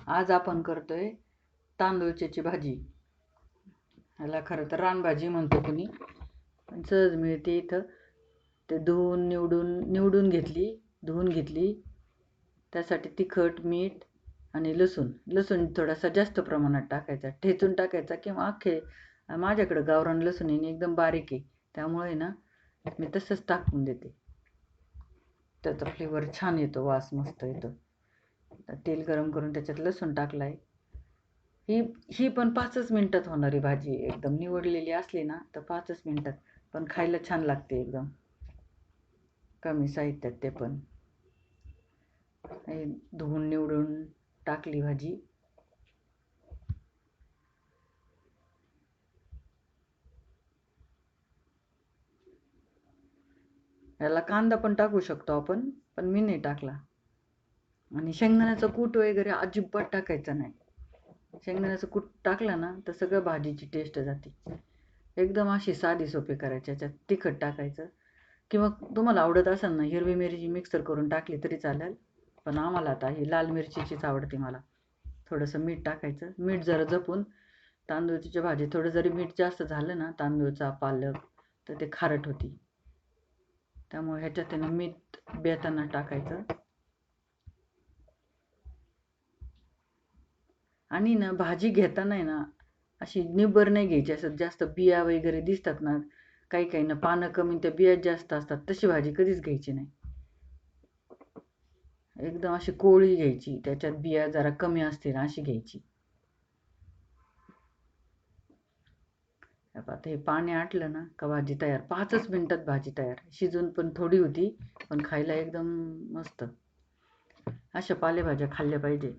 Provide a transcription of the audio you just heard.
आज आपण करतोय तांदूळची भाजी. ह्याला खरं तर रानभाजी म्हणतो कुणी, पण सहज मिळते इथं. ते निवडून घेतली. त्यासाठी तिखट, मीठ आणि लसूण थोडासा जास्त प्रमाणात टाकायचा, ठेचून टाकायचा किंवा अख्खे. माझ्याकडं गावरान लसूण आहे, एकदम बारीक आहे, त्यामुळे ना मी तसंच टाकून देते. त्याचा फ्लेवर छान येतो, वास मस्त येतो. तेल गरम करून त्याच्यात लसूण टाकलाय. ही पण 5च मिनिटात होणारी भाजी, एकदम निवडलेली असली ना तर 5च मिनिटात, पण खायला छान लागते एकदम. कमी साहित्यात ते पण. धुवून निवडून टाकली भाजी. याला कांदा पण टाकू शकतो आपण, पण मी नाही टाकला. आणि शेंगदाण्याचं कूट वगैरे अजिबात टाकायचं नाही. शेंगदाण्याचं कूट टाकलं ना तर सगळं भाजीची टेस्ट जाते. एकदम अशी साधी सोपी करायची. याच्यात तिखट टाकायचं, किंवा तुम्हाला आवडत असेल ना हिरवी मिरची मिक्सर करून टाकली तरी चालेल, पण आम्हाला आता ही लाल मिरचीचीच आवडते मला. थोडंसं मीठ टाकायचं, मीठ जरा जपून. तांदूळची भाजी थोडं जरी मीठ जास्त झालं ना, तांदूळचा पालक, तर ते खारट होती. त्यामुळे ह्याच्यात मीठ बेताना टाकायचं. आणि ना भाजी घेताना ना अशी निब्बर नाही घ्यायची. असं जास्त बिया वगैरे दिसतात ना, काही ना पानं कमी त्या बिया जास्त असतात, तशी भाजी कधीच घ्यायची नाही. एकदम अशी कोवळी घ्यायची, त्याच्यात बिया जरा कमी असतील अशी घ्यायची. आता हे पाणी आटलं ना का भाजी तयार. 5च मिनिटात भाजी तयार. शिजून पण थोडी होती, पण खायला एकदम मस्त. अशा पालेभाज्या खाल्ल्या पाहिजे.